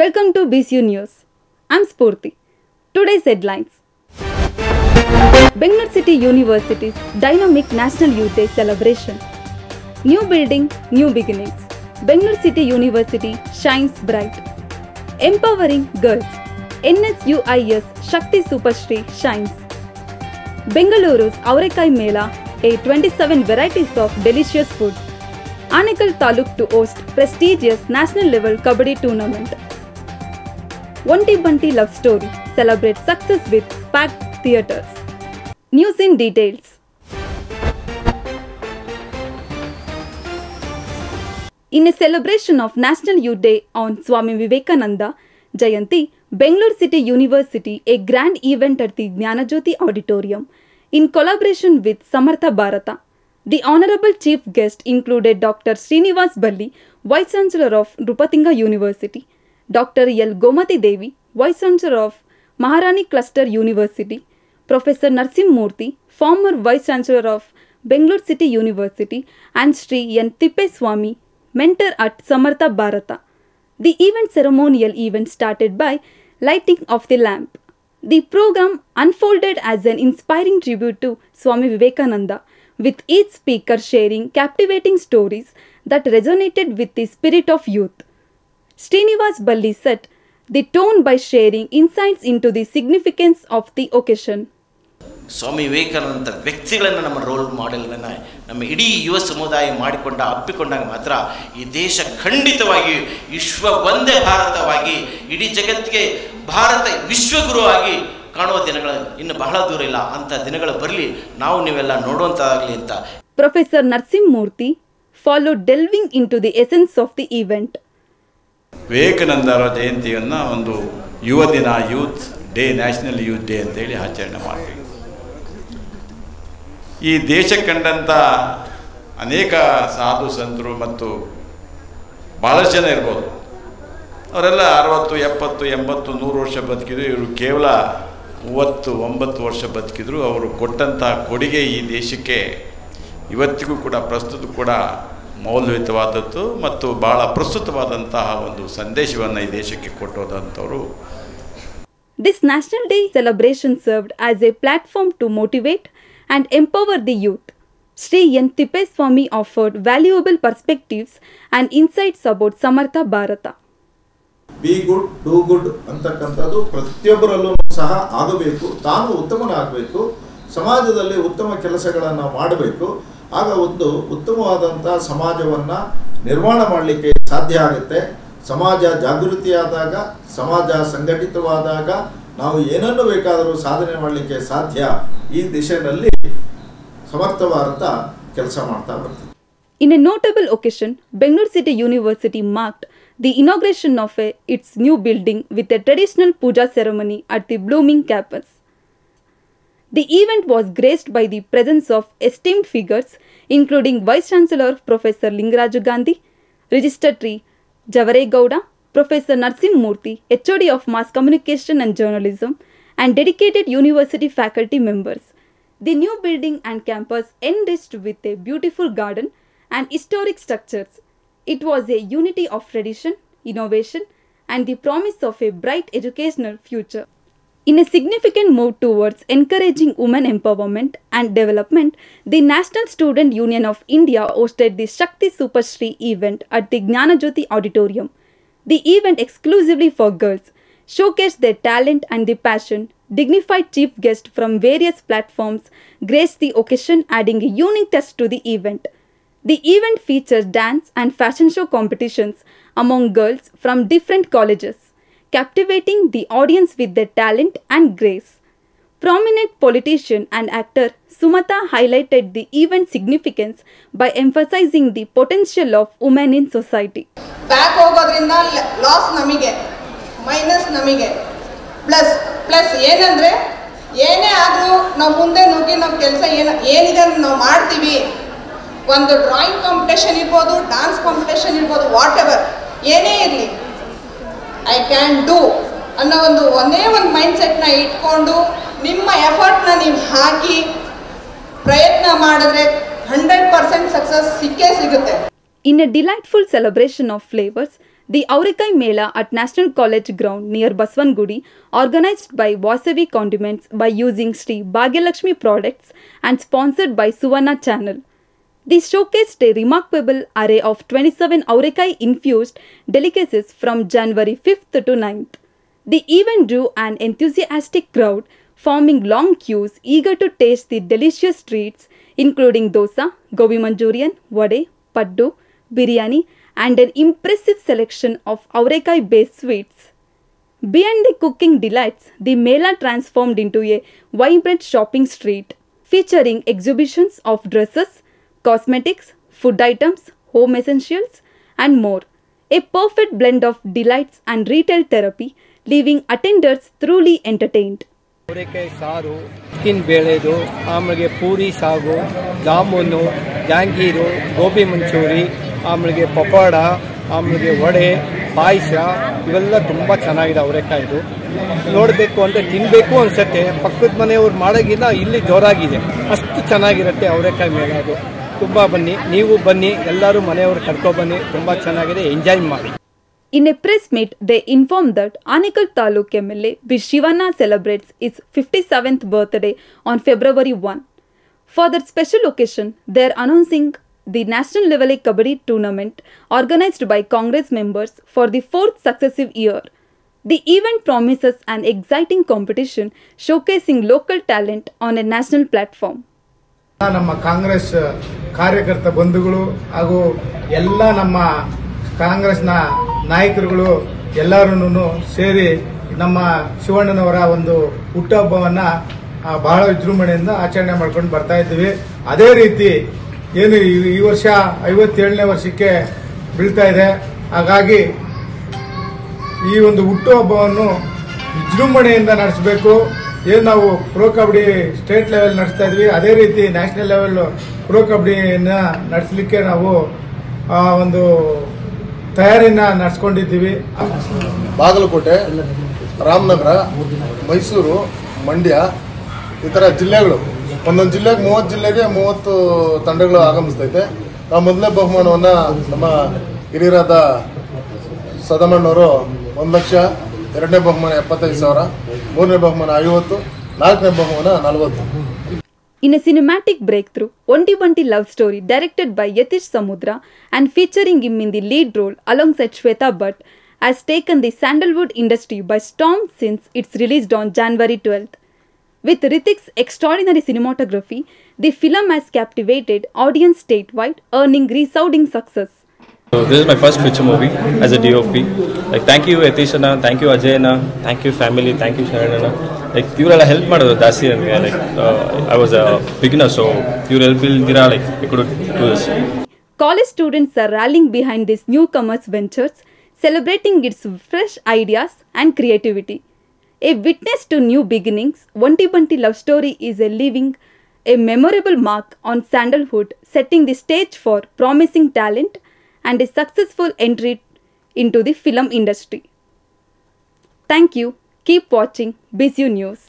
Welcome to BCU News. I'm Spurti. Today's headlines. Bangalore City University's dynamic National Youth Day celebration. New building, new beginnings. Bangalore City University shines bright. Empowering girls. NSUIS Shakti Supershri shines. Bengaluru's Aurekai Mela, a 27 varieties of delicious food. Anekal Taluk to host prestigious national level Kabaddi tournament. Onti Bunti love story celebrates success with packed theatres. News in details. In a celebration of National Youth Day on Swami Vivekananda Jayanti, Bangalore City University a grand event at the Jnanajyoti Auditorium in collaboration with Samartha Bharata. The Honorable Chief Guest included Dr. Srinivas Balli, Vice Chancellor of Rupatinga University, Dr. L. Gomati Devi, Vice Chancellor of Maharani Cluster University, Professor Narsim Murthy, former Vice Chancellor of Bangalore City University, and Sri N. Tippeswamy, mentor at Samartha Bharata. The ceremonial event started by lighting of the lamp. The program unfolded as an inspiring tribute to Swami Vivekananda, with each speaker sharing captivating stories that resonated with the spirit of youth. Srinivas Balli set the tone by sharing insights into the significance of the occasion. Swami Vivekananda ವ್ಯಕ್ತಿಗಳನ್ನು ನಮ್ಮ roll ಮಾಡೆಲ್ಗಳನ್ನು ನಮ್ಮ ಇಡೀ ಯುವ ಸಮುದಾಯ ಅಪ್ಪಿಕೊಂಡಾಗ ಮಾತ್ರ ಈ ದೇಶ ಖಂಡಿತವಾಗಿ ವಿಶ್ವ ಒಂದೇ ಭಾರತವಾಗಿ ಇಡೀ ಜಗತ್ತಿಗೆ ಭಾರತ ವಿಶ್ವಗುರುವಾಗಿ ಕಾಣುವ ದಿನಗಳು ಇನ್ನು ಬಹಳ ದೂರ ಇಲ್ಲ ಅಂತ ದಿನಗಳು ಬರಲಿ, ನಾವು ನೀವೆಲ್ಲ ನೋಡುವಂತಾಗಲಿ ಅಂತ. Professor Narasimha Murthy followed delving into the essence of the event. ವಿವೇಕಾನಂದರ ಜಯಂತಿಯನ್ನು ಒಂದು ಯುವ ದಿನ, youth day, national youth day ಅಂತೇಳಿ ಆಚರಣೆ ಮಾಡ್ತೀವಿ. ಈ ದೇಶ ಕಂಡಂಥ ಅನೇಕ ಸಾಧು ಸಂತರು ಮತ್ತು ಭಾಳಷ್ಟು ಜನ ಇರ್ಬೋದು, ಅವರೆಲ್ಲ 60, 70, 80, 100 ವರ್ಷ ಬದುಕಿದ್ರು. ಇವರು ಕೇವಲ 39 ವರ್ಷ ಬದುಕಿದ್ರು. ಅವರು ಕೊಟ್ಟಂಥ ಕೊಡುಗೆ ಈ ದೇಶಕ್ಕೆ ಇವತ್ತಿಗೂ ಕೂಡ ಪ್ರಸ್ತುತ ಕೂಡ ಮೌಲ್ಯಯುತವಾದದ್ದು ಮತ್ತು ಭಾಳ ಪ್ರಸ್ತುತವಾದಂತಹ ಒಂದು ಸಂದೇಶವನ್ನು ಈ ದೇಶಕ್ಕೆ ಕೊಟ್ಟೋದಂಥವರು. This National Day celebration served as a platform to motivate and empower the youth. Sri N. Tippeswamy offered valuable perspectives and insights about Samartha Bharata. Be good do good ಅಂತಕ್ಕಂಥದ್ದು ಪ್ರತಿಯೊಬ್ಬರಲ್ಲೂ ಸಹ ಆಗಬೇಕು. ತಾನು ಉತ್ತಮನಾಗಬೇಕು, ಸಮಾಜದಲ್ಲಿ ಉತ್ತಮ ಕೆಲಸಗಳನ್ನು ಮಾಡಬೇಕು. ಆಗ ಒಂದು ಉತ್ತಮವಾದಂಥ ಸಮಾಜವನ್ನು ನಿರ್ಮಾಣ ಮಾಡಲಿಕ್ಕೆ ಸಾಧ್ಯ ಆಗುತ್ತೆ. ಸಮಾಜ ಜಾಗೃತಿಯಾದಾಗ, ಸಮಾಜ ಸಂಘಟಿತವಾದಾಗ ನಾವು ಏನನ್ನು ಬೇಕಾದರೂ ಸಾಧನೆ ಮಾಡಲಿಕ್ಕೆ ಸಾಧ್ಯ. ಈ ದಿಶೆಯಲ್ಲಿ ಸಮರ್ಥ ಭಾರತ ಕೆಲಸ ಮಾಡ್ತಾ ಬರ್ತದೆ. In a notable occasion, Bangalore City University marked the inauguration of its new building with a traditional puja ceremony at the blooming campus. The event was graced by the presence of esteemed figures including Vice Chancellor Professor Lingaraju Gandhi, Registrar Javare Gowda, Professor Narsim Murthy, HOD of Mass Communication and Journalism, and dedicated university faculty members. The new building and campus enriched with a beautiful garden and historic structures. It was a unity of tradition, innovation, and the promise of a bright educational future. In a significant move towards encouraging women empowerment and development, the National Student Union of India hosted the Shakti Supershri event at the Jnanajyoti Auditorium. The event, exclusively for girls, showcased their talent and the passion. Dignified chief guests from various platforms graced the occasion, adding a unique touch to the event. The event features dance and fashion show competitions among girls from different colleges, captivating the audience with their talent and grace. Prominent politician and actor Sumatha highlighted the event's significance by emphasizing the potential of women in society. Back ಹೋಗೋದ್ರಿಂದ loss ನಮಗೆ, minus ನಮಗೆ, plus ಏನಂದರೆ ಏನೇ ಆದರೂ ನಾವು ಮುಂದೆ ನುಗ್ಗಿ ನಮ್ಮ ಕೆಲಸ ಏನಿದೆ ನಾವು ಮಾಡ್ತೀವಿ. ಒಂದು ಡ್ರಾಯಿಂಗ್ ಕಾಂಪಿಟೇಷನ್ ಇರ್ಬೋದು, ಡ್ಯಾನ್ಸ್ ಕಾಂಪಿಟೇಷನ್ ಇರ್ಬೋದು, ವಾಟ್ ಎವರ್ ಏನೇ ಇರಲಿ, ಐ ಕ್ಯಾನ್ ಡೂ ಅನ್ನೋ ಒಂದೇ ಒಂದು ಮೈಂಡ್ಸೆಟ್ನ ಇಟ್ಕೊಂಡು ನಿಮ್ಮ ಎಫರ್ಟ್ನ ನೀವು ಹಾಕಿ ಪ್ರಯತ್ನ ಮಾಡಿದ್ರೆ 100% ಸಕ್ಸಸ್ ಸಿಕ್ಕೇ ಸಿಗುತ್ತೆ. In a delightful celebration of flavors, The Aurikai Mela at National College Ground near Baswangudi, organized by Vasavi Condiments by using Sri Bhagyalakshmi products and sponsored by Suvarna Channel. This showcased a remarkable array of 27 Aurikai infused delicacies from January 5th to 9th. The event drew an enthusiastic crowd, forming long queues eager to taste the delicious treats, including dosa, gobi manchurian, vade, paddu, biryani, and an impressive selection of Aurikai-based sweets. Beyond the cooking delights, the Mela transformed into a vibrant shopping street, featuring exhibitions of dresses, cosmetics, food items, home essentials, and more. A perfect blend of delights and retail therapy, leaving attenders truly entertained. ಅವರೆಕಾಯಿ ಸಾರು, chicken ಬೇಳೆದು, ಆಮೇಲೆ ಪೂರಿ ಸಾಗು, ಜಾಮೂನು, ಜಾಂಗೀರು, ಗೋಬಿ ಮಂಚೂರಿ, ಆಮೇಲೆ ಪಕೋಡ, ಆಮೇಲೆ ವಡೆ, ಪಾಯಸ ಇವೆಲ್ಲ ತುಂಬ ಚೆನ್ನಾಗಿದೆ. ಅವರೆಕಾಯಿದು ನೋಡಬೇಕು ಅಂದರೆ ತಿನ್ನಬೇಕು ಅನಿಸುತ್ತೆ. ಪಕ್ಕದ ಮನೆಯವ್ರು ಮಾಡೋಗಿನ ಇಲ್ಲಿ ಜೋರಾಗಿದೆ, ಅಷ್ಟು ಚೆನ್ನಾಗಿರುತ್ತೆ ಅವರೆಕಾಯಿ ಮೇಲೆ. ಅದು ತುಂಬ ಬನ್ನಿ, ನೀವು ಬನ್ನಿ, ಎಲ್ಲರೂ ಮನೆಯವರು ಕರ್ಕೊಬನ್ನಿ, ತುಂಬ ಚೆನ್ನಾಗಿದೆ, ಎಂಜಾಯ್ ಮಾಡಿ. In a press meet, they informed that Anekal Taluk MLA B. Shivanna celebrates his 57th birthday on February 1. For that special occasion, they are announcing the national level Kabaddi tournament organized by Congress members for the 4th successive year. The event promises an exciting competition showcasing local talent on a national platform. ನಮ್ಮ ಕಾಂಗ್ರೆಸ್ ಕಾರ್ಯಕರ್ತ ಬಂಧುಗಳು ಹಾಗೂ ಎಲ್ಲ ನಮ್ಮ ಕಾಂಗ್ರೆಸ್ನ ನಾಯಕರುಗಳು ಎಲ್ಲರೂ ಸೇರಿ ನಮ್ಮ ಶಿವಣ್ಣನವರ ಒಂದು ಹುಟ್ಟುಹಬ್ಬವನ್ನು ಬಹಳ ವಿಜೃಂಭಣೆಯಿಂದ ಆಚರಣೆ ಮಾಡ್ಕೊಂಡು ಬರ್ತಾ ಇದ್ದೀವಿ. ಅದೇ ರೀತಿ ಏನು ಈ ವರ್ಷ 57ನೇ ವರ್ಷಕ್ಕೆ ಬೀಳ್ತಾ ಇದೆ. ಹಾಗಾಗಿ ಈ ಒಂದು ಹುಟ್ಟುಹಬ್ಬವನ್ನು ವಿಜೃಂಭಣೆಯಿಂದ ನಡೆಸಬೇಕು. ಏನು ನಾವು ಪ್ರೋ ಕಬಡ್ಡಿ ಸ್ಟೇಟ್ ಲೆವೆಲ್ ನಡೆಸ್ತಾ ಇದ್ವಿ, ಅದೇ ರೀತಿ ನ್ಯಾಷನಲ್ ಲೆವೆಲ್ ಪ್ರೋ ಕಬಡ್ಡಿಯನ್ನು ನಡೆಸಲಿಕ್ಕೆ ನಾವು ಒಂದು ತಯಾರಿನ ನಡೆಸ್ಕೊಂಡಿದ್ದೀವಿ. ಬಾಗಲಕೋಟೆ, ರಾಮನಗರ, ಮೈಸೂರು, ಮಂಡ್ಯ ಈ ಥರ ಜಿಲ್ಲೆಗಳು, ಒಂದೊಂದು ಜಿಲ್ಲೆಗೆ 30 ಜಿಲ್ಲೆಗೆ 30 ತಂಡಗಳು ಆಗಮಿಸ್ತೈತೆ. ನಾವು ಮೊದಲನೇ ಬಹುಮಾನವನ್ನು ನಮ್ಮ ಹಿರಿಯರಾದ ಸದಮಣ್ಣವರು 1 ಲಕ್ಷ, 2ನೇ ಬಹುಮಾನ 75,000, 3ನೇ ಬಹುಮಾನ 50, 4ನೇ ಬಹುಮಾನ 40. In a cinematic breakthrough, Onti Banti love story directed by Yatish Samudra and featuring him in the lead role alongside Shweta Bhatt has taken the Sandalwood industry by storm since it's released on January 12th. With Hrithik's extraordinary cinematography, the film has captivated audience statewide, earning resounding success. So this is my first feature movie as a DOP. Like, thank you Yatish Anna, thank you Ajay Anna, thank you family, thank you Sharan Anna. Like, ಇವರೆಲ್ಲ help ಮಾಡೋದು ಜಾಸ್ತಿ ನನಗೆ. Like I was a beginner, so ಇವ್ರು help ಇಲ್ದಿರಾ like we could do this. College students are rallying behind this newcomers' ventures, celebrating its fresh ideas and creativity. A witness to new beginnings, Onti Banti love story is a memorable mark on Sandalwood, setting the stage for promising talent and a successful entry into the film industry. Thank you. Keep watching BizU News.